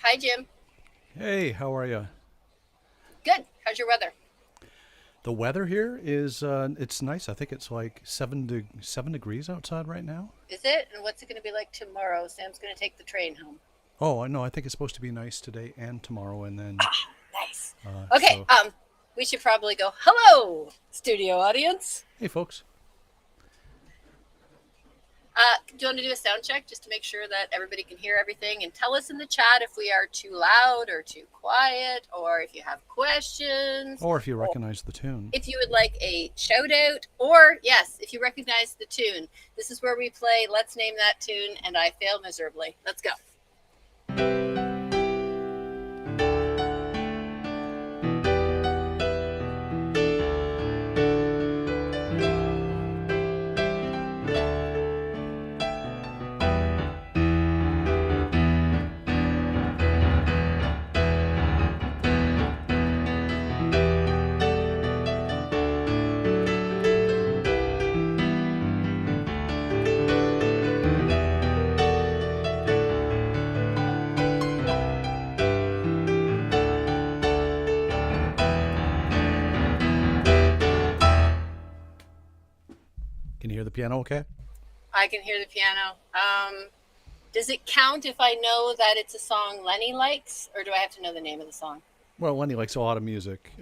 Hi, Jim. Hey, how are you? Good. How's your weather? The weather here is it's nice. I think it's like 7 degrees outside right now. Is it? And what's it going to be like tomorrow? Sam's going to take the train home. Oh, I know. I think it's supposed to be nice today and tomorrow, and then Ah, nice. uh, Okay. so We should probably go. Hello, studio audience. hey, folks. Do you want to do a sound check just to make sure that everybody can hear everything? And tell us in the chat if we are too loud or too quiet, or if you have questions, Or if you or recognize the tune. if you would like a shout out, or yes, if you recognize the tune. This is where we play Let's Name That Tune, and I fail miserably. Let's go. Can you hear the piano? Okay. I can hear the piano. Does it count if I know that it's a song Lenny likes, or do I have to know the name of the song? Well, Lenny likes a lot of music.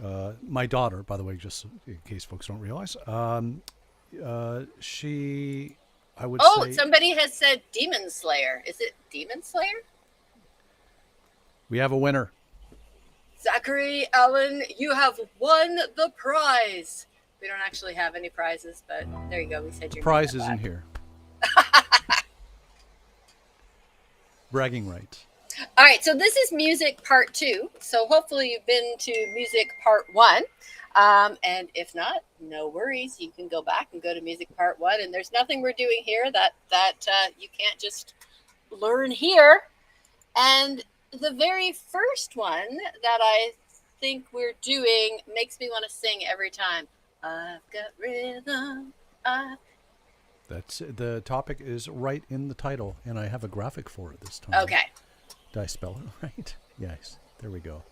My daughter, by the way, just in case folks don't realize, she, I would Oh, say, somebody has said Demon Slayer. Is it Demon Slayer? we have a winner. Zachary Allen, you have won the prize. We don't actually have any prizes, but there you go. We said The your prize name is out in loud. here. Bragging rights. All right, so this is music part 2. So hopefully you've been to music part 1. And if not, no worries. You can go back and go to music part 1. And there's nothing we're doing here that you can't just learn here. And the very first one that I think we're doing makes me want to sing every time. I've got rhythm. I... That's the topic is right in the title, and I have a graphic for it this time. Okay. Did I spell it right? Yes. There we go.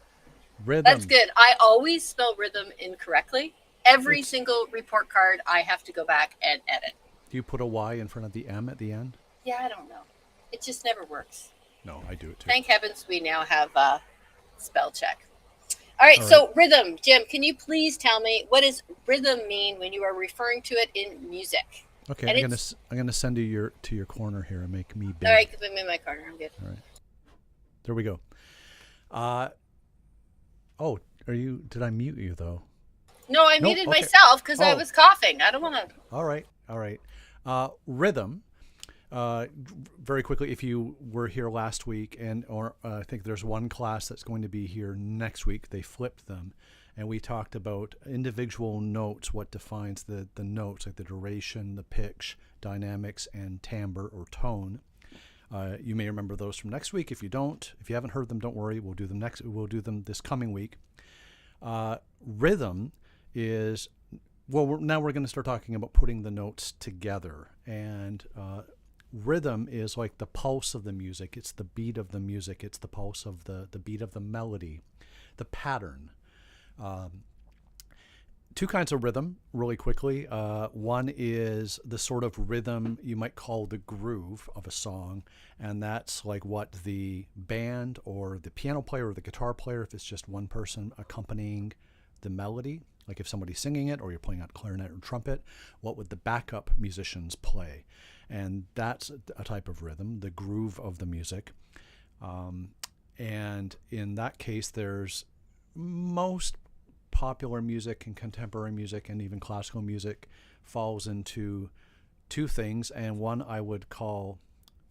That's Rhythm. good. I always spell rhythm incorrectly. Every single report card, I have to go back and edit. Do you put a Y in front of the M at the end? Yeah, I don't know. It just never works. No, I do it too. Thank heavens we now have spell check. All right, so rhythm. Jim, can you please tell me what does rhythm mean when you are referring to it in music? Okay, I'm gonna send you to your corner here and make me big. All right, because I'm in my corner. I'm good. All right. There we go. Oh, did I mute you though? No, I muted myself because I was coughing. I don't want to. All right. Rhythm. Very quickly, if you were here last week, I think there's one class that's going to be here next week. They flipped them, and we talked about individual notes, what defines the notes, like the duration, the pitch, dynamics, and timbre or tone. You may remember those from next week. If you haven't heard them, don't worry. We'll do them this coming week. Rhythm is, now we're going to start talking about putting the notes together. And rhythm is like the pulse of the music. It's the beat of the music. It's the pulse of the beat of the melody, the pattern. Two kinds of rhythm, really quickly. One is the sort of rhythm you might call the groove of a song, and that's like what the band or the piano player or the guitar player, if it's just one person accompanying the melody, like if somebody's singing it or you're playing on clarinet or trumpet, what would the backup musicians play? And that's a type of rhythm, the groove of the music. And in that case, there's most popular music and contemporary music and even classical music falls into two things, and one I would call,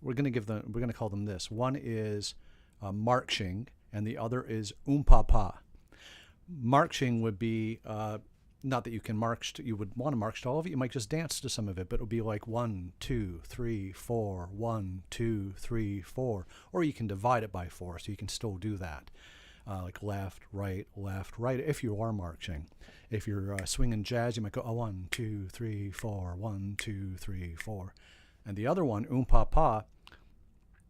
we're going to call them this. One is marching, and the other is pa. Marching would be not that you can march you would want to march to all of it. You might just dance to some of it, but it would be like 1, 2, 3, 4, 1, 2, 3, 4, or you can divide it by 4, so you can still do that. Like left, right, if you are marching. If you're swinging jazz, you might go 1, 2, 3, 4, 1, 2, 3, 4. And the other one, pa,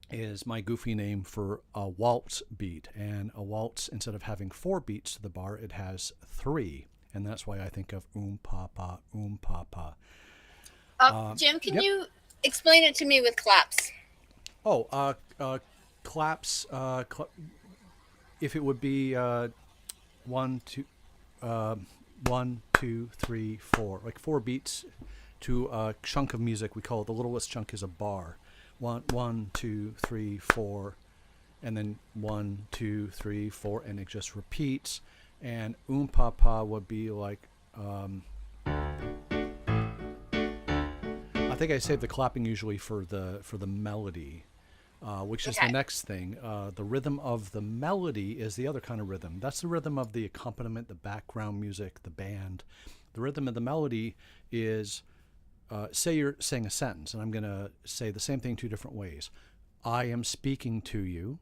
is my goofy name for a waltz beat. And a waltz, instead of having 4 beats to the bar, it has 3. And that's why I think of pa. Jim, can you explain it to me with claps? Claps. If it would be 1, 2, 3, 4, like 4 beats to a chunk of music, we call it, the littlest chunk is a bar. 1, 2, 3, 4, and then 1, 2, 3, 4, and it just repeats. And pa would be like, I think I save the clapping usually for the melody. Which is the next thing. The rhythm of the melody is the other kind of rhythm. That's the rhythm of the accompaniment, the background music, the band. The rhythm of the melody is, say you're saying a sentence, and I'm going to say the same thing 2 different ways. I am speaking to you.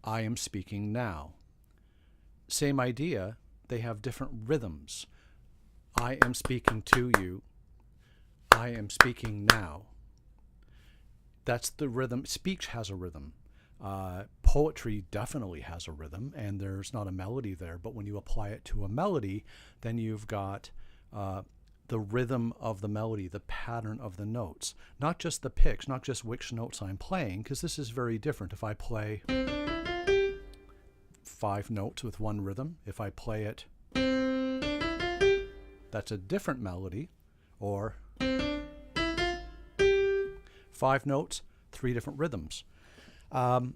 I am speaking now. Same idea, they have different rhythms. I am speaking to you. I am speaking now. That's the rhythm. Speech has a rhythm. Poetry definitely has a rhythm, and there's not a melody there. But when you apply it to a melody, then you've got the rhythm of the melody, the pattern of the notes. Not just the pitch, not just which notes I'm playing, because this is very different. If I play 5 notes with one rhythm, if I play it, that's a different melody. Or 5 notes, 3 different rhythms. I'm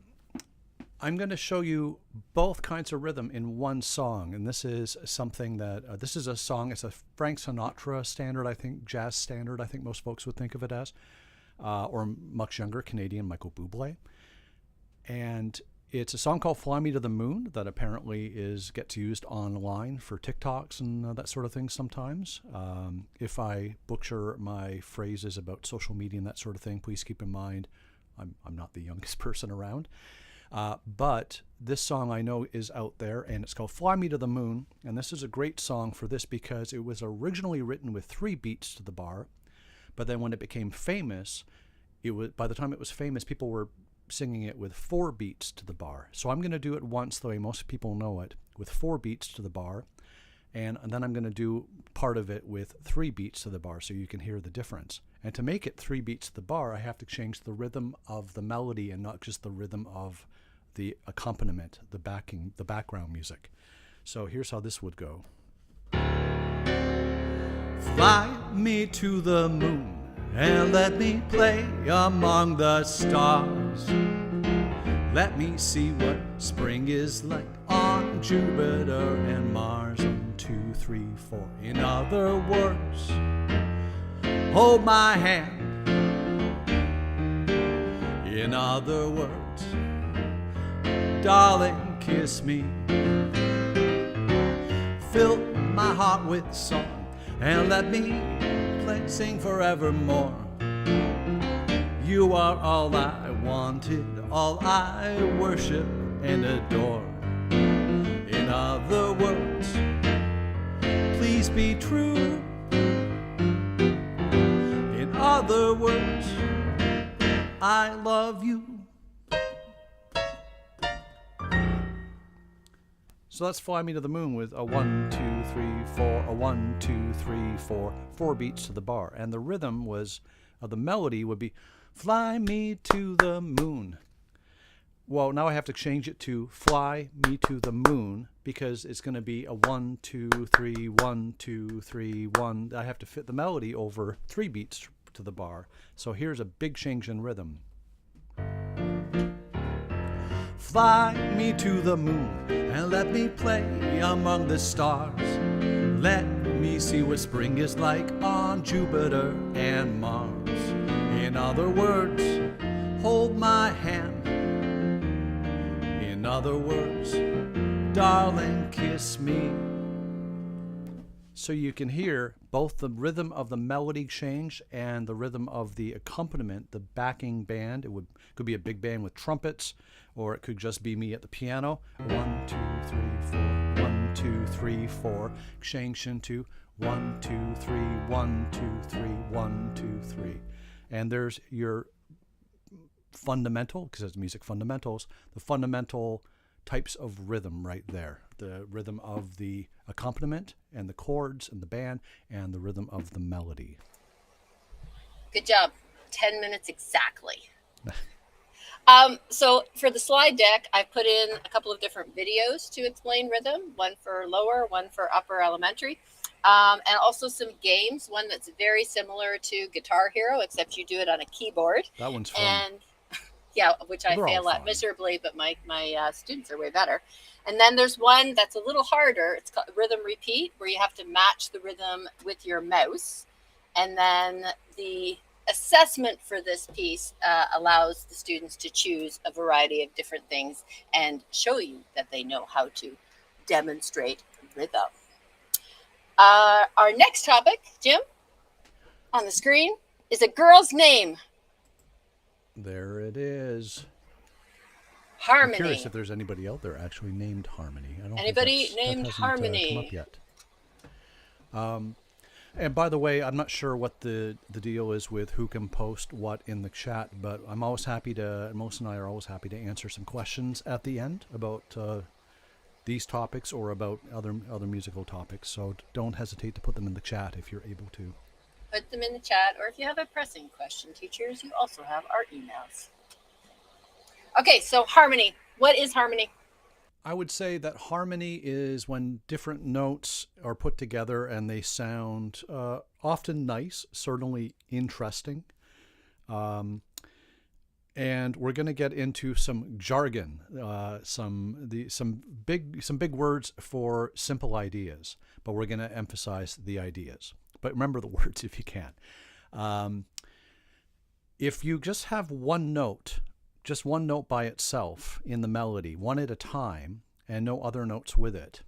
going to show you both kinds of rhythm in one song, and this is something that this is a song. It's a Frank Sinatra standard, I think, jazz standard. I think most folks would think of it as, or much younger Canadian Michael Bublé. And it's a song called "Fly Me to the Moon" that apparently gets used online for TikToks and that sort of thing sometimes. If I butcher my phrases about social media and that sort of thing, please keep in mind I'm not the youngest person around. But this song I know is out there, and it's called Fly Me to the Moon. And this is a great song for this because it was originally written with 3 beats to the bar. But then when it became famous, by the time it was famous, people were singing it with 4 beats to the bar. So I'm going to do it once the way most people know it, with 4 beats to the bar. And then I'm going to do part of it with 3 beats to the bar so you can hear the difference. And to make it 3 beats to the bar, I have to change the rhythm of the melody and not just the rhythm of the accompaniment, the background music. So here's how this would go. Fly me to the moon and let me play among the stars. Let me see what spring is like on Jupiter and Mars. 1, 2, 3, 4. In other words, hold my hand. In other words, darling, kiss me. Fill my heart with song and let me sing forevermore. You are all I wanted, all I worship and adore. In other words, please be true. In other words, I love you. So let's Fly Me to the Moon with a 1, 2, 3, 4, a 1, 2, 3, 4, 4 beats to the bar. And the rhythm the melody would be Fly me to the moon. Well, now I have to change it to Fly me to the moon because it's going to be a 1, 2, 3, 1, 2, 3, 1. I have to fit the melody over 3 beats to the bar. So here's a big change in rhythm. Fly me to the moon and let me play among the stars. Let me see what spring is like on Jupiter and Mars. In other words, hold my hand. In other words, darling, kiss me. So you can hear both the rhythm of the melody change and the rhythm of the accompaniment, the backing band. Could be a big band with trumpets, or it could just be me at the piano. 1, 2, 3, 4. 1, 2, 3, 4. Change into 1, 2, 3, 1, 2, 3, 1, 2, 3. And there's your fundamental, because it's music fundamentals, the fundamental types of rhythm right there. The rhythm of the accompaniment and the chords and the band and the rhythm of the melody. Good job. 10 minutes exactly. So for the slide deck, I put in a couple of different videos to explain rhythm, one for lower, one for upper elementary, and also some games, one that's very similar to Guitar Hero, except you do it on a keyboard. That one's fun. And yeah, which I fail at miserably, but my students are way better. And then there's one that's a little harder. It's called Rhythm Repeat, where you have to match the rhythm with your mouse. And then the assessment for this piece allows the students to choose a variety of different things and show you that they know how to demonstrate rhythm. Our next topic, Jim, on the screen is a girl's name. There it is. Harmony. I'm curious if there's anybody out there actually named Harmony. I don't Anybody think named that hasn't, Harmony? Come up yet. And by the way, I'm not sure what the deal is with who can post what in the chat, but I'm always happy to, Melissa and I are always happy to answer some questions at the end about these topics or about other musical topics. So don't hesitate to put them in the chat if you're able to. Put them in the chat, or if you have a pressing question, teachers, you also have our emails. Okay, so harmony. What is harmony? I would say that harmony is when different notes are put together and they sound often nice, certainly interesting. And we're going to get into some jargon, some big words for simple ideas, but we're going to emphasize the ideas. But remember the words if you can. If you just have one note by itself in the melody, one at a time, and no other notes with it,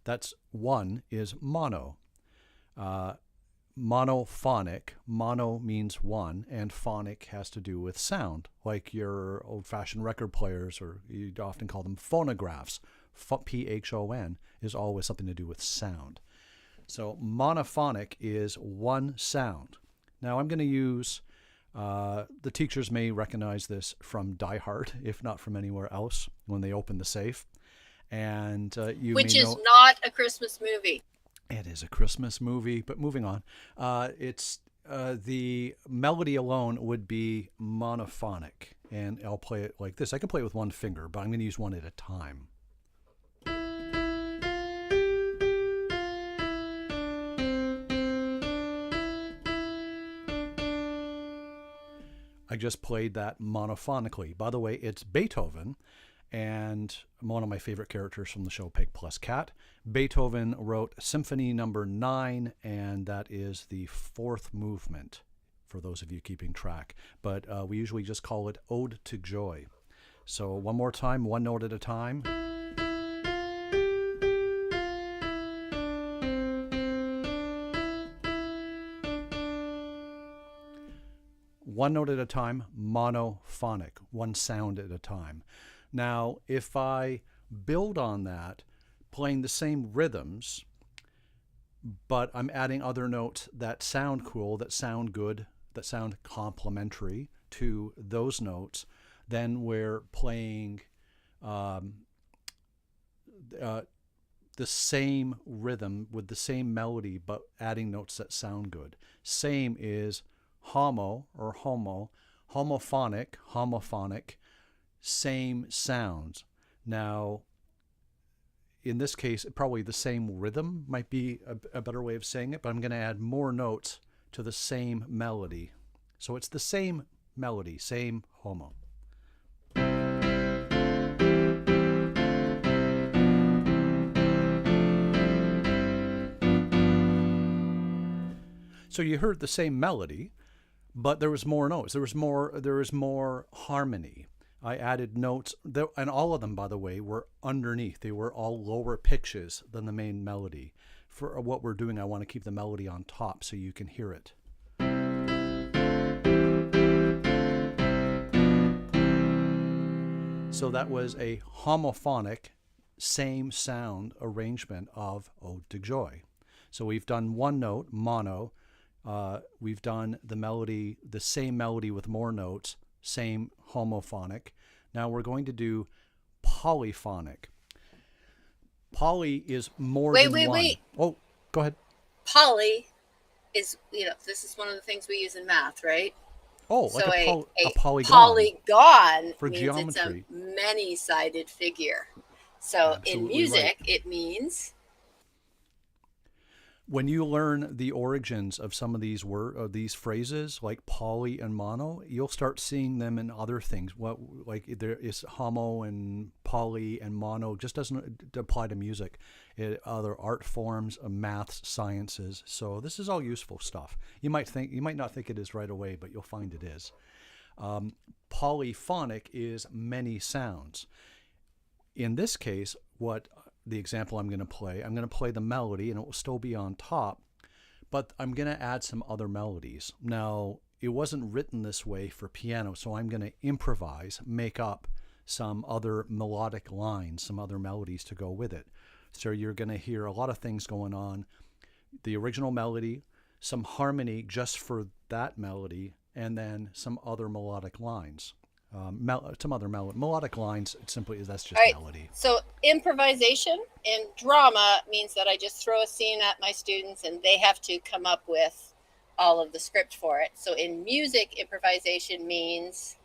that's one is mono. monophonic. Mono means one, and phonic has to do with sound, like your old-fashioned record players, or you'd often call them phonographs. Phon is always something to do with sound. So monophonic is one sound. Now I'm going to use, the teachers may recognize this from Die Hard, if not from anywhere else, when they open the safe. And which may is know, not a Christmas movie. it is a Christmas movie, but moving on. It's the melody alone would be monophonic, and I'll play it like this. I can play it with one finger, but I'm going to use one at a time. I just played that monophonically. By the way, it's Beethoven, and one of my favorite characters from the show Pig Plus Cat. Beethoven wrote Symphony Number 9, and that is the fourth movement, for those of you keeping track. But we usually just call it Ode to Joy. So one more time, one note at a time. One note at a time, monophonic, one sound at a time. Now, if I build on that, playing the same rhythms, but I'm adding other notes that sound cool, that sound good, that sound complementary to those notes, then we're playing the same rhythm with the same melody, but adding notes that sound good. Same is homo or homo, homophonic, same sounds. Now, in this case, probably the same rhythm might be a better way of saying it, but I'm going to add more notes to the same melody. So it's the same melody, same homo. So you heard the same melody, but there was more notes. There was more harmony. I added notes, and all of them, by the way, were underneath. They were all lower pitches than the main melody. For what we're doing, I want to keep the melody on top so you can hear it. So that was a homophonic, same sound arrangement of Ode to Joy. So we've done one note, mono. We've done the melody, the same melody with more notes, same homophonic. Now we're going to do polyphonic. Poly is more than one. Wait. Oh, go ahead. Poly is, this is one of the things we use in math, right? Oh, so like a polygon. Polygon for means geometry. It's a many-sided figure. So absolutely in music, right. It means... When you learn the origins of some of these these phrases, like poly and mono, you'll start seeing them in other things. Like there is homo and poly and mono just doesn't apply to music. Other art forms, maths, sciences. So this is all useful stuff. You might not think it is right away, but you'll find it is. Polyphonic is many sounds. In this case, the example I'm going to play the melody, and it will still be on top, but I'm going to add some other melodies. Now, it wasn't written this way for piano, so I'm going to improvise, make up some other melodic lines, some other melodies to go with it. So you're going to hear a lot of things going on. The original melody, some harmony just for that melody, and then some other melodic lines. Some other melodic lines, that's just right. Melody. So improvisation in drama means that I just throw a scene at my students and they have to come up with all of the script for it. So in music, improvisation means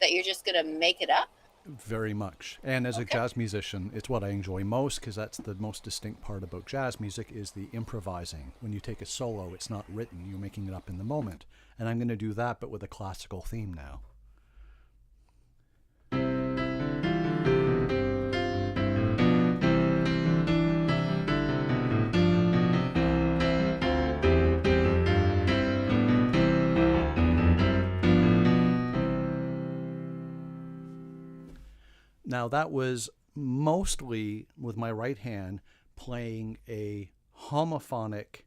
that you're just going to make it up? Very much. And as a jazz musician, it's what I enjoy most, because that's the most distinct part about jazz music is the improvising. When you take a solo, it's not written. You're making it up in the moment. And I'm going to do that, but with a classical theme now. Now that was mostly with my right hand playing a homophonic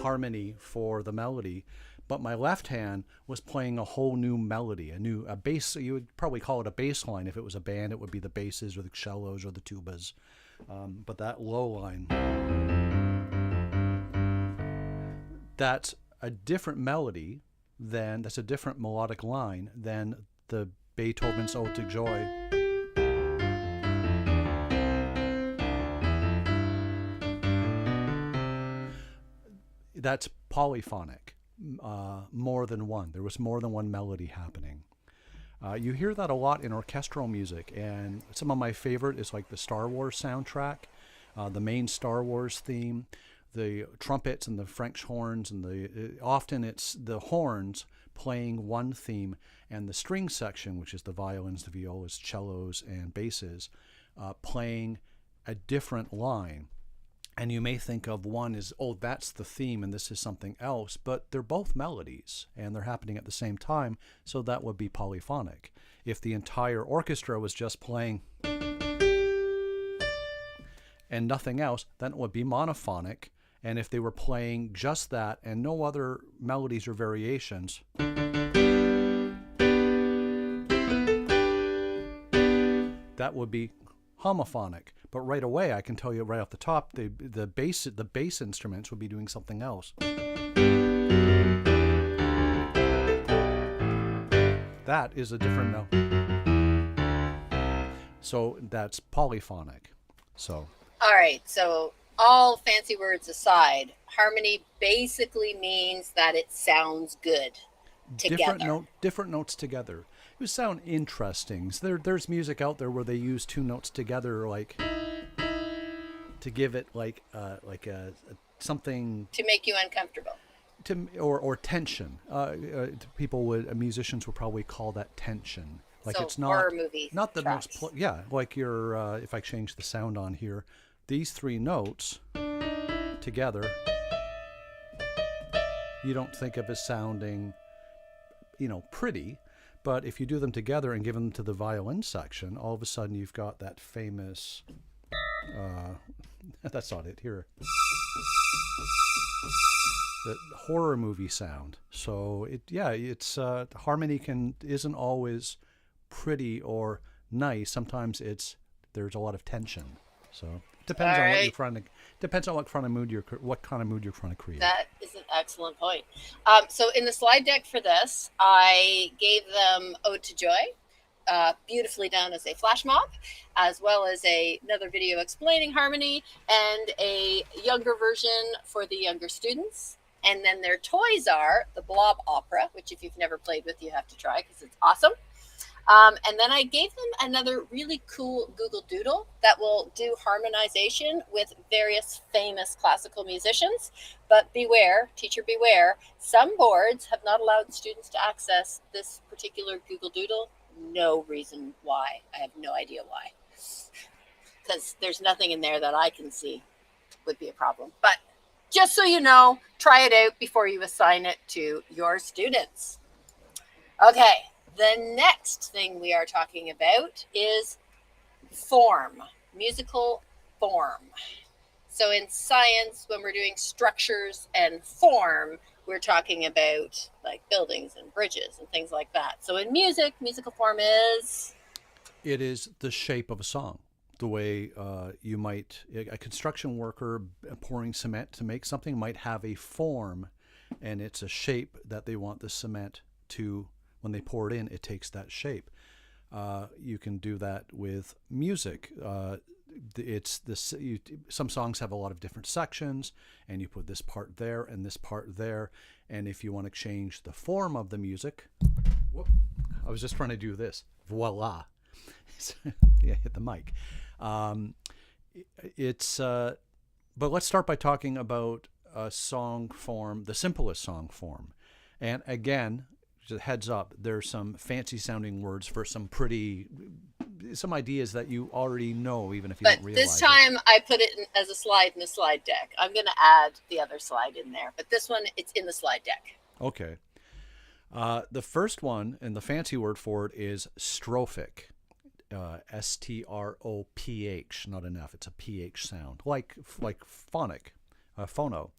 harmony for the melody, but my left hand was playing a whole new melody, a bass. You would probably call it a bass line. If it was a band, it would be the basses or the cellos or the tubas. But that low line, that's a different melody that's a different melodic line than the Beethoven's Ode to Joy. That's polyphonic, more than one. There was more than one melody happening. You hear that a lot in orchestral music, and some of my favorite is like the Star Wars soundtrack, the main Star Wars theme, the trumpets and the French horns, and often it's the horns playing one theme, and the string section, which is the violins, the violas, cellos, and basses, playing a different line. And you may think of one as, oh, that's the theme and this is something else, but they're both melodies and they're happening at the same time, so that would be polyphonic. If the entire orchestra was just playing and nothing else, then it would be monophonic. And if they were playing just that and no other melodies or variations, that would be homophonic. But right away, I can tell you right off the top, the bass instruments would be doing something else. That is a different note. So that's polyphonic. So. All right. So all fancy words aside, harmony basically means that it sounds good together. Different notes together. It would sound interesting. So there's music out there where they use two notes together, like to give it like a something to make you uncomfortable, or tension. Musicians would probably call that tension. Like so it's not horror movie not the tracks. most like your if I change the sound on here, these three notes together, you don't think of as sounding, pretty. But if you do them together and give them to the violin section, all of a sudden you've got that famous, that's not it here, the horror movie sound. So it's harmony isn't always pretty or nice. Sometimes there's a lot of tension. So it depends on what you're trying to. Depends on what kind of mood you're trying to create. That is an excellent point. So in the slide deck for this, I gave them Ode to Joy, beautifully done as a flash mob, as well as another video explaining harmony and a younger version for the younger students. And then their toys are the Blob Opera, which if you've never played with, you have to try because it's awesome. And then I gave them another really cool Google Doodle that will do harmonization with various famous classical musicians. But beware, teacher beware, some boards have not allowed students to access this particular Google Doodle. No reason why. I have no idea why. Because there's nothing in there that I can see would be a problem. But just so you know, try it out before you assign it to your students. Okay. The next thing we are talking about is form, musical form. So in science, when we're doing structures and form, we're talking about like buildings and bridges and things like that. So in music, musical form is? It is the shape of a song. The way a construction worker pouring cement to make something might have a form, and it's a shape that they want the cement to. When they pour it in, it takes that shape. You can do that with music. Some songs have a lot of different sections, and you put this part there and this part there. And if you want to change the form of the music, I was just trying to do this. Voila! Yeah, hit the mic. But let's start by talking about a song form, the simplest song form, and again. Just a heads up, there's some fancy sounding words for some ideas that you already know, even if you don't realize it. But this time I put it as a slide in the slide deck. I'm going to add the other slide in there, but this one, it's in the slide deck. Okay. The first one, and the fancy word for it is strophic. S-T-R-O-P-H, not an F. It's a P-H sound, like phonic, phono.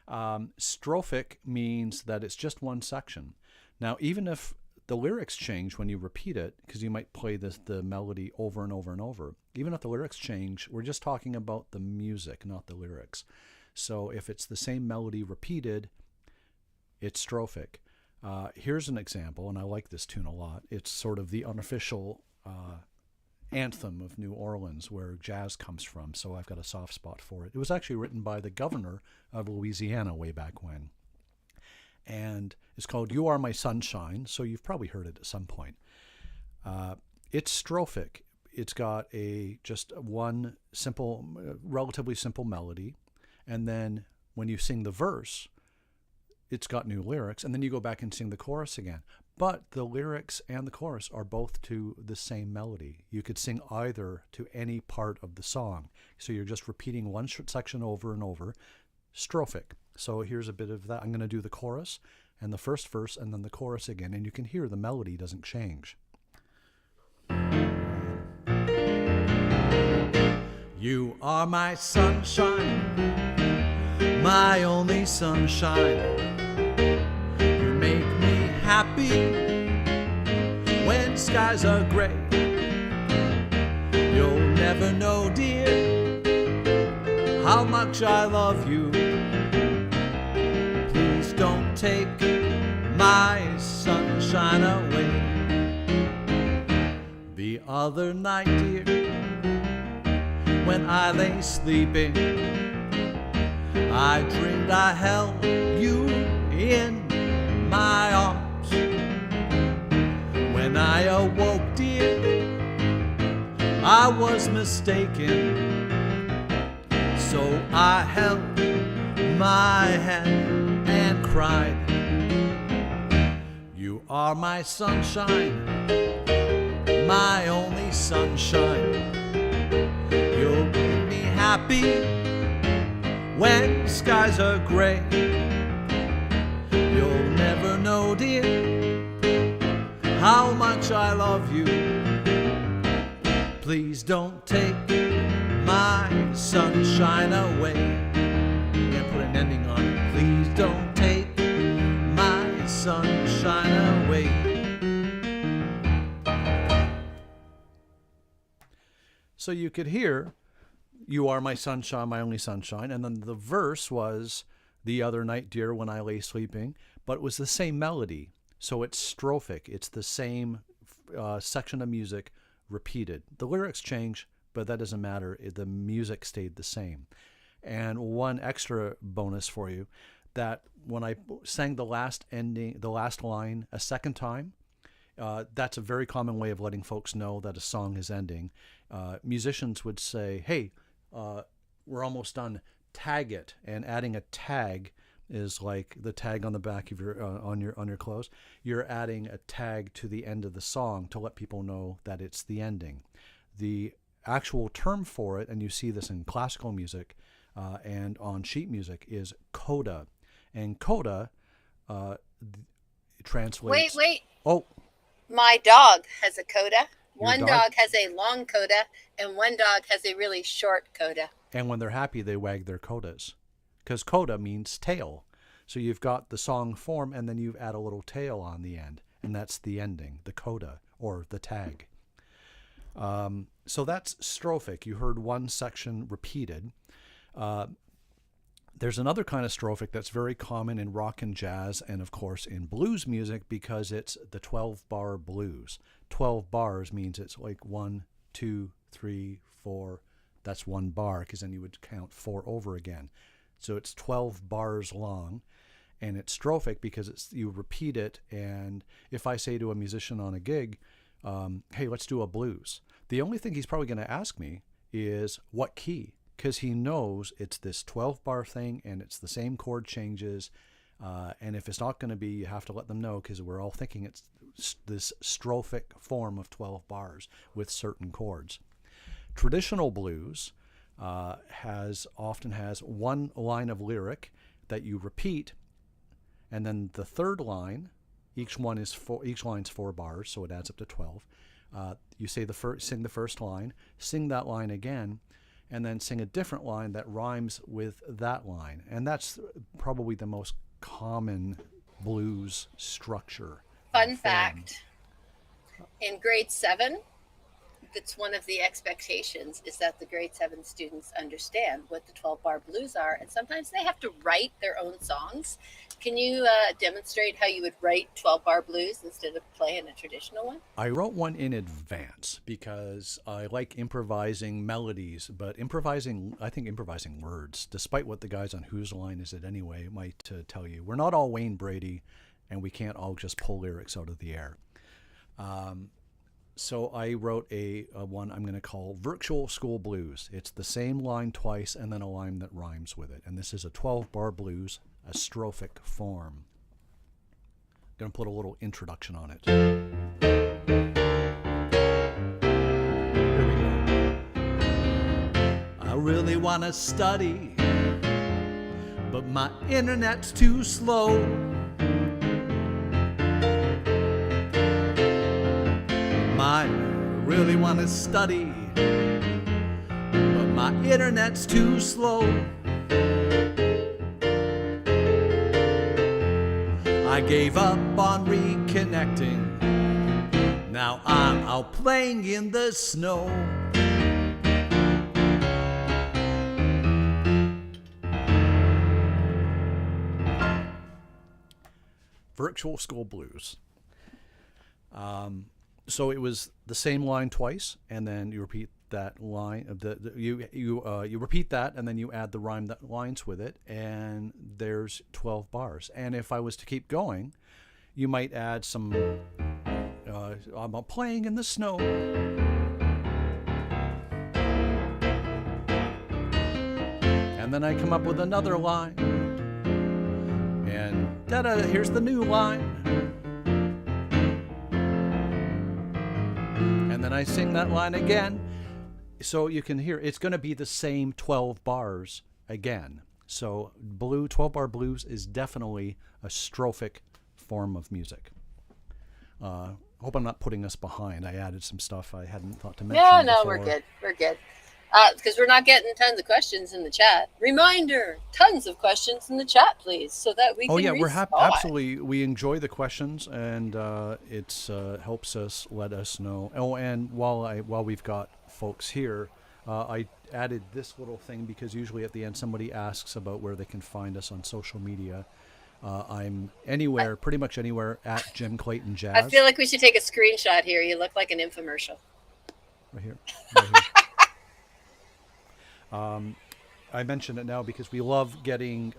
Strophic means that it's just one section. Now, even if the lyrics change when you repeat it, because you might play the melody over and over and over, even if the lyrics change, we're just talking about the music, not the lyrics. So if it's the same melody repeated, it's strophic. Here's an example, and I like this tune a lot. It's sort of the unofficial anthem of New Orleans, where jazz comes from, so I've got a soft spot for it. It was actually written by the governor of Louisiana way back when. And it's called You Are My Sunshine, so you've probably heard it at some point. It's strophic. It's got just one simple, relatively simple melody, and then when you sing the verse, it's got new lyrics, and then you go back and sing the chorus again. But the lyrics and the chorus are both to the same melody. You could sing either to any part of the song. So you're just repeating one section over and over. Strophic. So here's a bit of that. I'm going to do the chorus and the first verse and then the chorus again, and you can hear the melody doesn't change. You are my sunshine, my only sunshine. You make me happy when skies are gray. You'll never know, dear, how much I love you. Please don't take my sunshine away. The other night, dear, when I lay sleeping, I dreamed I held you in my arms. When I awoke, dear, I was mistaken. So I held my head and cried. You are my sunshine, my only sunshine. You'll make me happy when skies are gray. You'll never know, dear, how much I love you. Please don't take my sunshine away. I'm gonna put an ending on it. Please don't take my sunshine away. So you could hear, you are my sunshine, my only sunshine. And then the verse was, the other night, dear, when I lay sleeping. But it was the same melody. So it's strophic. It's the same section of music repeated. The lyrics change, but that doesn't matter. The music stayed the same. And one extra bonus for you, that when I sang the last line a second time, that's a very common way of letting folks know that a song is ending. Musicians would say, hey, we're almost done, tag it. And adding a tag is like the tag on the back of your on your clothes. You're adding a tag to the end of the song to let people know that it's the ending. The actual term for it, and you see this in classical music and on sheet music, is coda. And coda translates... Wait. Oh. My dog has a coda. One dog? dog has a long coda, and one dog has a really short coda. And when they're happy, they wag their codas. Because coda means tail. So you've got the song form, and then you add a little tail on the end. And that's the ending, the coda, or the tag. So that's strophic. You heard one section repeated. There's another kind of strophic that's very common in rock and jazz, and of course in blues music, because it's the 12-bar blues. 12 bars means it's like 1, 2, 3, 4. That's one bar, because then you would count 4 over again. So it's 12 bars long, and it's strophic because you repeat it. And if I say to a musician on a gig, hey, let's do a blues, the only thing he's probably going to ask me is what key, because he knows it's this 12-bar thing and it's the same chord changes. And if it's not going to be, you have to let them know, because we're all thinking it's this strophic form of 12 bars with certain chords. Traditional blues often has one line of lyric that you repeat, and then the third line, each line's 4 bars, so it adds up to 12. You say sing the first line, sing that line again, and then sing a different line that rhymes with that line. And that's probably the most common blues structure. Fun fact, in grade 7, that's one of the expectations, is that the grade 7 students understand what the 12 bar blues are, and sometimes they have to write their own songs. Can you demonstrate how you would write 12 bar blues instead of playing a traditional one? I wrote one in advance because I like improvising melodies, but I think improvising words, despite what the guys on Whose Line Is It Anyway might tell you. We're not all Wayne Brady, and we can't all just pull lyrics out of the air. So I wrote a one I'm going to call Virtual School Blues. It's the same line twice and then a line that rhymes with it. And this is a 12-bar blues, a strophic form. I'm going to put a little introduction on it. Here we go. I really want to study, but my internet's too slow. I really want to study, but my internet's too slow. I gave up on reconnecting. Now I'm out playing in the snow. Virtual School Blues. So it was the same line twice, and then you repeat that line. You repeat that, and then you add the rhyme that lines with it, and there's 12 bars. And if I was to keep going, you might add some. I'm playing in the snow. And then I come up with another line, and da-da, here's the new line. And then I sing that line again. So you can hear it's going to be the same 12 bars again. So 12-bar blues is definitely a strophic form of music. Hope I'm not putting us behind. I added some stuff I hadn't thought to mention. Yeah, no, before. we're good. We're good. Because we're not getting tons of questions in the chat. Reminder, tons of questions in the chat, please, so that we can we're happy. absolutely. We enjoy the questions, and it helps us let us know. Oh, and while we've got folks here, I added this little thing because usually at the end somebody asks about where they can find us on social media. I'm anywhere, pretty much anywhere at Jim Clayton Jazz. I feel like we should take a screenshot here. You look like an infomercial. Right here. Right here. I mention it now because we love getting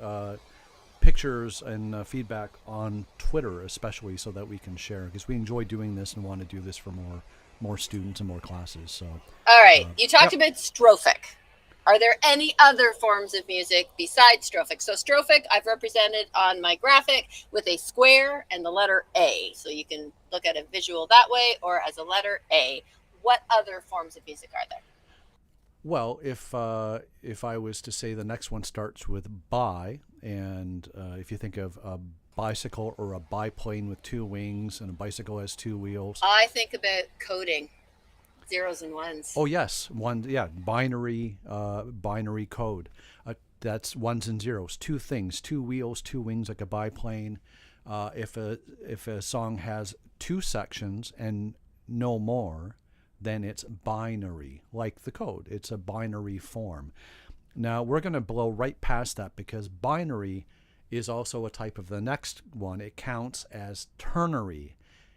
pictures and feedback on Twitter, especially, so that we can share, because we enjoy doing this and want to do this for more students and more classes. So, all right, you talked about strophic. Are there any other forms of music besides strophic? So strophic, I've represented on my graphic with a square and the letter A. So you can look at a visual that way or as a letter A. What other forms of music are there? Well, if I was to say the next one starts with bi, and if you think of a bicycle or a biplane with two wings, and a bicycle has two wheels. I think about coding, zeros and ones. Oh yes, binary code. That's ones and zeros, two things, two wheels, two wings, like a biplane. If a song has two sections and no more, then it's binary, like the code. It's a binary form. Now, we're going to blow right past that because binary is also a type of the next one. It counts as ternary.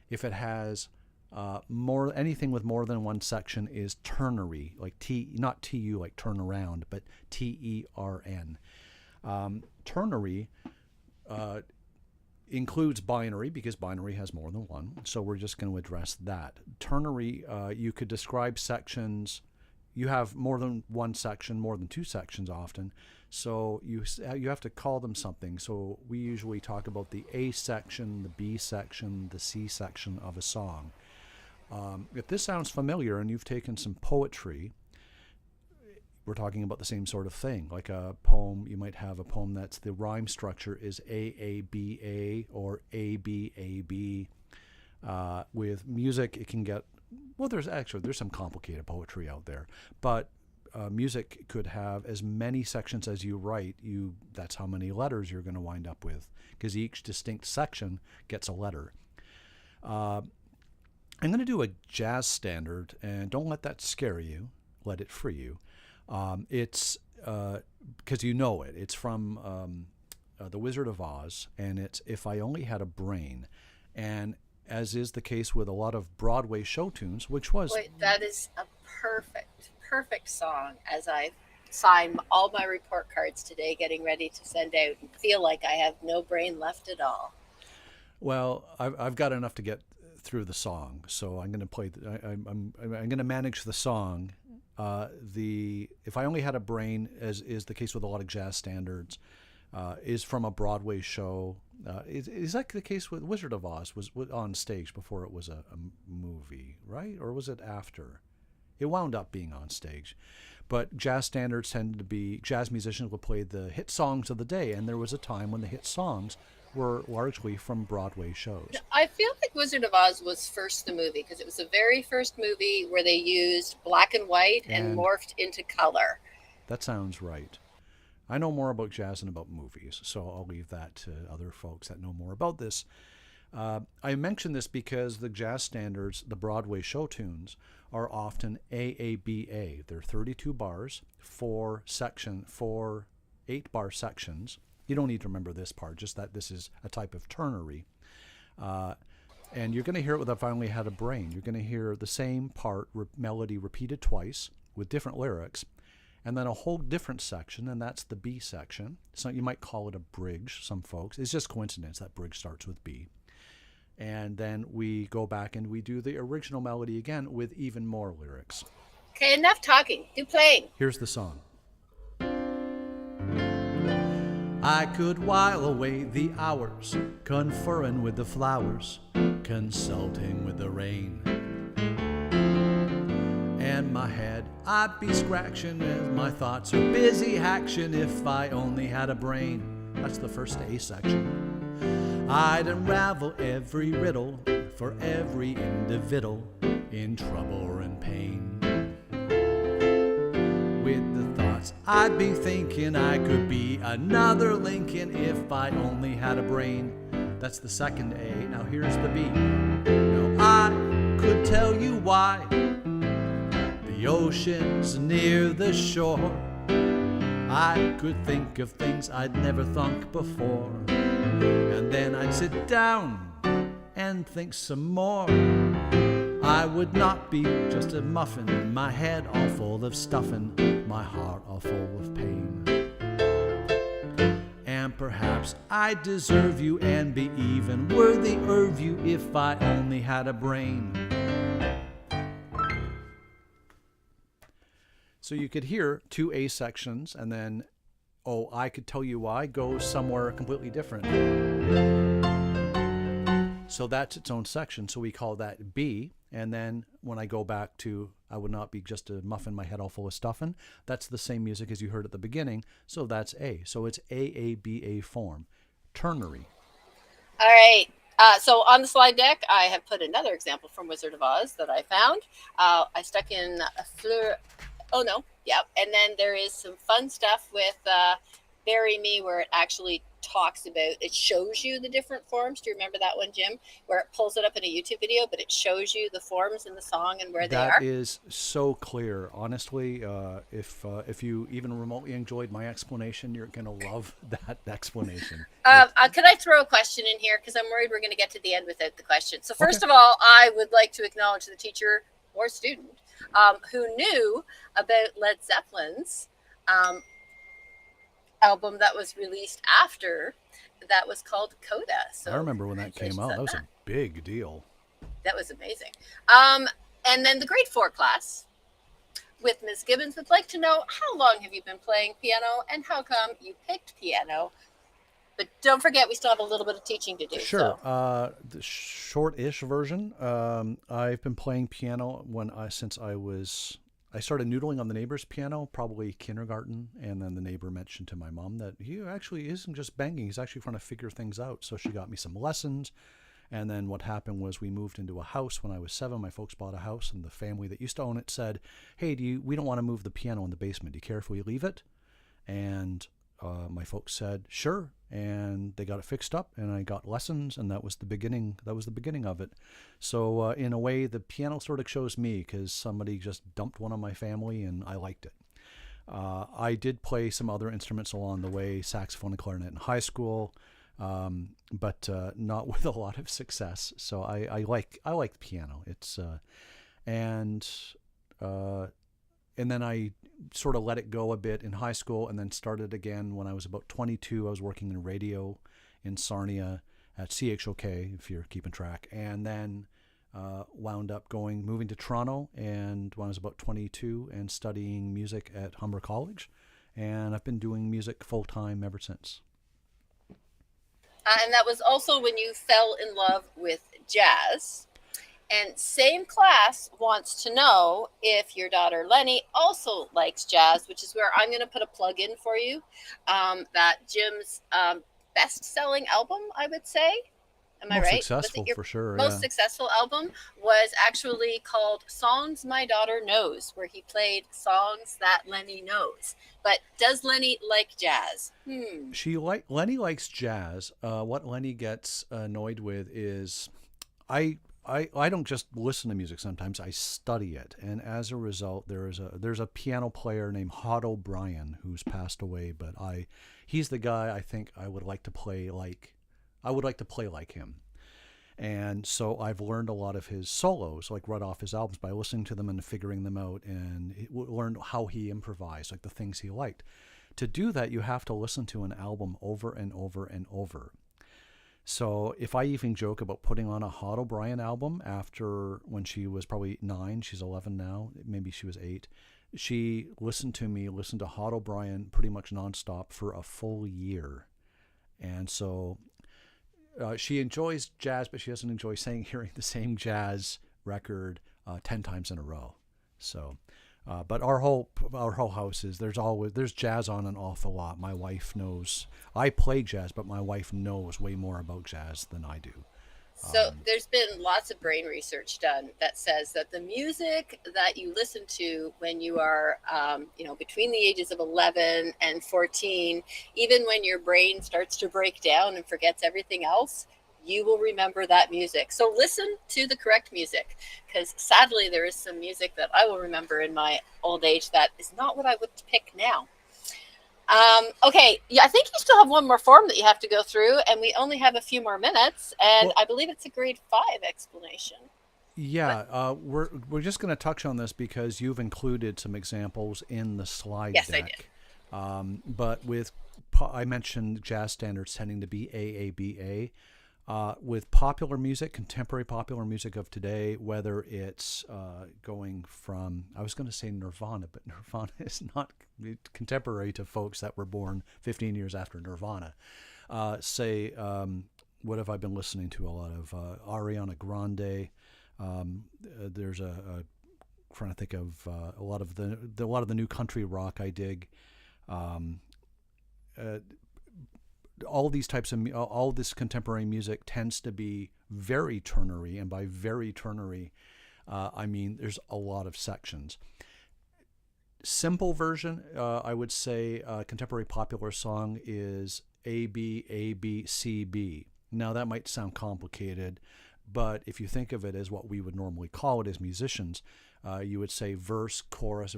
If it has anything with more than one section is ternary, like not T-U like turn around, but T-E-R-N. Ternary includes binary because binary has more than one. So we're just going to address that. Ternary, you could describe sections. You have more than one section, more than two sections often. So you have to call them something. So we usually talk about the A section, the B section, the C section of a song. If this sounds familiar and you've taken some poetry, we're talking about the same sort of thing. Like a poem, you might have a poem that's the rhyme structure is A-A-B-A or A-B-A-B. With music, it can get, well, there's some complicated poetry out there. But music could have as many sections as you write. That's how many letters you're going to wind up with, because each distinct section gets a letter. I'm going to do a jazz standard, and don't let that scare you. Let it free you. It's because you know it. It's from The Wizard of Oz, and it's If I Only Had a Brain. And as is the case with a lot of Broadway show tunes, which was... Wait, that is a perfect song, as I sign all my report cards today, getting ready to send out, and feel like I have no brain left at all. Well, I've got enough to get through the song, so I'm going to play. I'm going to manage the song. If I Only Had a Brain, as is the case with a lot of jazz standards, is from a Broadway show. Is that the case with Wizard of Oz? Was on stage before it was a movie, right? Or was it after? It wound up being on stage. But jazz standards tended to be, jazz musicians would play the hit songs of the day, and there was a time when the hit songs were largely from Broadway shows. I feel like Wizard of Oz was first the movie, because it was the very first movie where they used black and white and morphed into color. That sounds right. I know more about jazz than about movies, so I'll leave that to other folks that know more about this. I mention this because the jazz standards, the Broadway show tunes, are often AABA. They're 32 bars, 4 8-bar sections. You don't need to remember this part, just that this is a type of ternary. And you're going to hear it with If I Only Had a Brain. You're going to hear the same part, melody repeated twice with different lyrics, and then a whole different section, and that's the B section. So you might call it a bridge, some folks. It's just coincidence that bridge starts with B. And then we go back and we do the original melody again with even more lyrics. Okay, enough talking. Do playing. Here's the song. I could while away the hours, conferring with the flowers, consulting with the rain. And my head I'd be scratching as my thoughts are busy hatching. If I only had a brain. That's the first A section. I'd unravel every riddle for every individual in trouble or in pain. With the thoughts I'd be thinking, I could be another Lincoln if I only had a brain. That's the second A. Now here's the B. Now I could tell you why the ocean's near the shore. I could think of things I'd never thunk before, and then I'd sit down and think some more. I would not be just a muffin, my head all full of stuffing, my heart all full of pain. And perhaps I deserve you and be even worthy of you if I only had a brain. So you could hear 2 A sections, and then, oh, I could tell you why, goes somewhere completely different. So that's its own section. So we call that B. And then when I go back to I would not be just a muffin, my head all full of stuffing, that's the same music as you heard at the beginning. So that's A. So it's AABA form. Ternary. All right. So on the slide deck, I have put another example from Wizard of Oz that I found. I stuck in a fleur. Oh, no. Yep. And then there is some fun stuff with Bury Me, where it actually talks about, it shows you the different forms. Do you remember that one, Jim? Where it pulls it up in a YouTube video, but it shows you the forms in the song and where they are. That is so clear. Honestly, if you even remotely enjoyed my explanation, you're going to love that explanation. Could I throw a question in here? Because I'm worried we're going to get to the end without the question. So first of all, I would like to acknowledge the teacher or student who knew about Led Zeppelin's album that was released after, that was called Coda. So I remember when that came out. That was a big deal. That was amazing. And then the grade 4 class with Ms. Gibbons would like to know, how long have you been playing piano and how come you picked piano? But don't forget, we still have a little bit of teaching to do. Sure. So. The short-ish version. I've been playing piano since I started noodling on the neighbor's piano, probably kindergarten, and then the neighbor mentioned to my mom that he actually isn't just banging, he's actually trying to figure things out. So she got me some lessons, And then what happened was we moved into a house when I was 7. My folks bought a house, and the family that used to own it said, "Hey, we don't want to move the piano in the basement. Do you care if we leave it?" And my folks said, "Sure." And they got it fixed up, and I got lessons, and that was the beginning. That was the beginning of it. So in a way, the piano sort of chose me because somebody just dumped one on my family, and I liked it. I did play some other instruments along the way, saxophone and clarinet in high school, but not with a lot of success. So I like the piano. It's and then I sort of let it go a bit in high school, and then started again when I was about 22. I was working in radio in Sarnia at CHOK, if you're keeping track, and then wound up moving to Toronto, and when I was about 22, and studying music at Humber College, and I've been doing music full time ever since. And that was also when you fell in love with jazz. And same class wants to know if your daughter Lenny also likes jazz, which is where I'm going to put a plug in for you. That Jim's best-selling album, I would say. Am I Most right? successful, for sure. Most successful album was actually called Songs My Daughter Knows, where he played songs that Lenny knows. But does Lenny like jazz? Lenny likes jazz. What Lenny gets annoyed with is I don't just listen to music sometimes, I study it. And as a result, there's a piano player named Hod O'Brien who's passed away, but he's the guy I think I would like to play like. I would like to play like him. And so I've learned a lot of his solos, like right off his albums, by listening to them and figuring them out, and learned how he improvised, like the things he liked. To do that, you have to listen to an album over and over and over. So if I even joke about putting on a Hod O'Brien album after when she was probably 9, she's 11 now, maybe she was 8, she listened to Hod O'Brien pretty much nonstop for a full year. And so she enjoys jazz, but she doesn't enjoy hearing the same jazz record 10 times in a row. So, but our whole house is there's jazz on an awful lot. My wife knows I play jazz, but my wife knows way more about jazz than I do. So there's been lots of brain research done that says that the music that you listen to when you are, between the ages of 11 and 14, even when your brain starts to break down and forgets everything else, you will remember that music. So listen to the correct music, because sadly there is some music that I will remember in my old age that is not what I would pick now. Okay, yeah, I think you still have one more form that you have to go through, and we only have a few more minutes, and I believe it's a grade 5 explanation. Yeah, we're just going to touch on this because you've included some examples in the slide deck. Yes, I did. But I mentioned jazz standards tending to be AABA. With popular music, contemporary popular music of today, whether it's going from, I was going to say Nirvana, but Nirvana is not contemporary to folks that were born 15 years after Nirvana. What have I been listening to? A lot of Ariana Grande. There's trying to think of a lot of the new country rock I dig. All these types of all this contemporary music tends to be very ternary, and by very ternary, I mean there's a lot of sections. Simple version, I would say, contemporary popular song is A B A B C B. Now that might sound complicated, but if you think of it as what we would normally call it as musicians, you would say verse, chorus,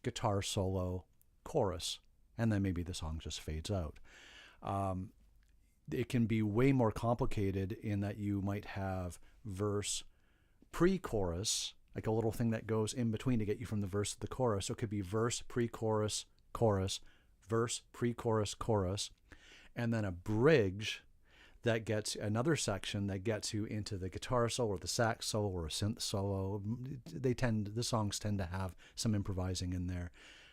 guitar solo, chorus, and then maybe the song just fades out. It can be way more complicated in that you might have verse, pre-chorus, like a little thing that goes in between to get you from the verse to the chorus. So it could be verse, pre-chorus, chorus, verse, pre-chorus, chorus, and then a bridge that gets another section that gets you into the guitar solo or the sax solo or a synth solo. The songs tend to have some improvising in there.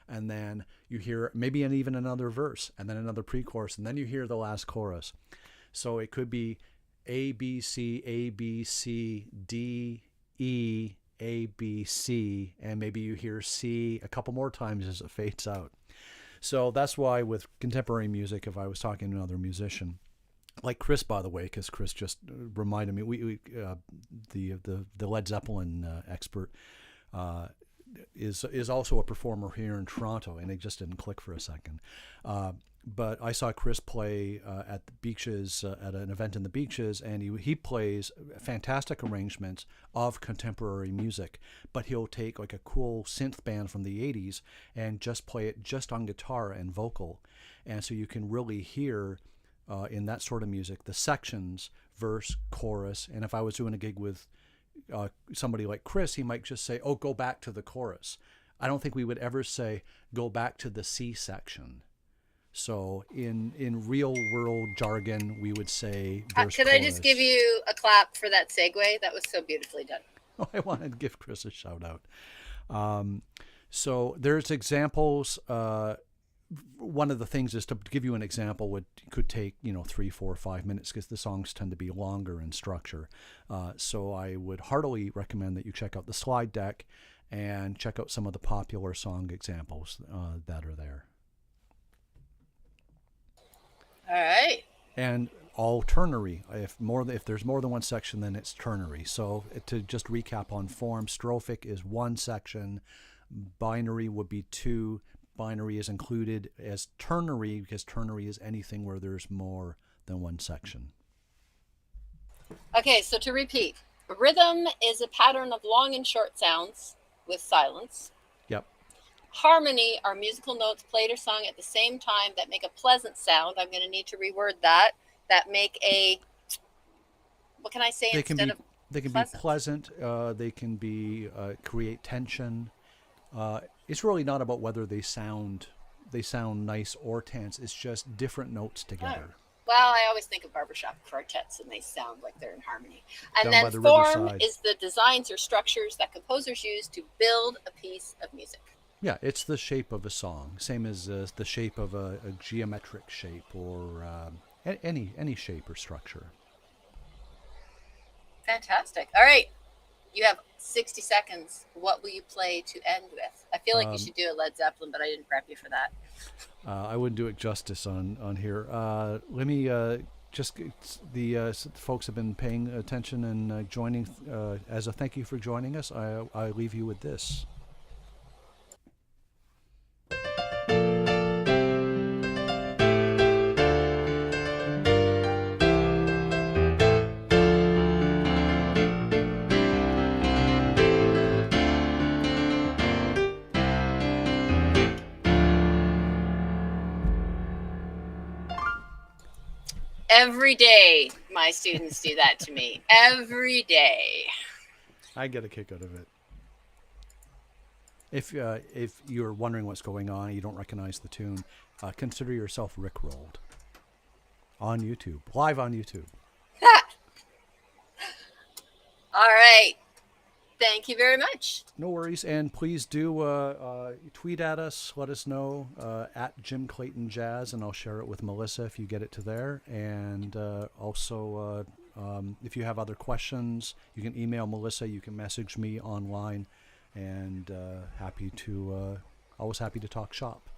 And then you hear maybe even another verse, and then another pre-chorus, and then you hear the last chorus. So it could be A, B, C, A, B, C, D, E, A, B, C, and maybe you hear C a couple more times as it fades out. So that's why with contemporary music, if I was talking to another musician, like Chris, by the way, because Chris just reminded me, the Led Zeppelin expert is also a performer here in Toronto, and it just didn't click for a second. But I saw Chris play at the Beaches, at an event in the Beaches, and he plays fantastic arrangements of contemporary music, but he'll take like a cool synth band from the 80s and just play it just on guitar and vocal. And so you can really hear in that sort of music the sections, verse, chorus. And if I was doing a gig with somebody like Chris, he might just say, oh, go back to the chorus. I don't think we would ever say, go back to the C section. So in real world jargon, we would say verse, Could chorus. I just give you a clap for that segue? That was so beautifully done. Oh, I wanted to give Chris a shout out. So there's examples. One of the things is to give you an example could take 3, 4, 5 minutes because the songs tend to be longer in structure. So I would heartily recommend that you check out the slide deck and check out some of the popular song examples that are there. All right. And all ternary. If there's more than one section, then it's ternary. So to just recap on form, strophic is one section, binary would be 2. Binary is included as ternary because ternary is anything where there's more than one section. Okay, so to repeat, rhythm is a pattern of long and short sounds with silence. Yep. Harmony are musical notes played or sung at the same time that make a pleasant sound. I'm going to need to reword that. That make a, what can I say They instead can be, of They can pleasant? be pleasant. They can be create tension. It's really not about whether they sound nice or tense. It's just different notes together. Well, I always think of barbershop quartets and they sound like they're in harmony. And Down by then the form riverside. is the designs or structures that composers use to build a piece of music. Yeah, it's the shape of a song, same as the shape of a geometric shape or any shape or structure. Fantastic. All right. You have 60 seconds. What will you play to end with? I feel like you should do a Led Zeppelin, but I didn't prep you for that. I wouldn't do it justice on here. Let me just the folks have been paying attention and joining. As a thank you for joining us, I leave you with this. Every day, my students do that to me. Every day. I get a kick out of it. If you're wondering what's going on, you don't recognize the tune, consider yourself rickrolled on YouTube, live on YouTube. All right. Thank you very much. No worries, and please do tweet at us. Let us know at Jim Clayton Jazz, and I'll share it with Melissa if you get it to there. And also, if you have other questions, you can email Melissa. You can message me online, and always happy to talk shop.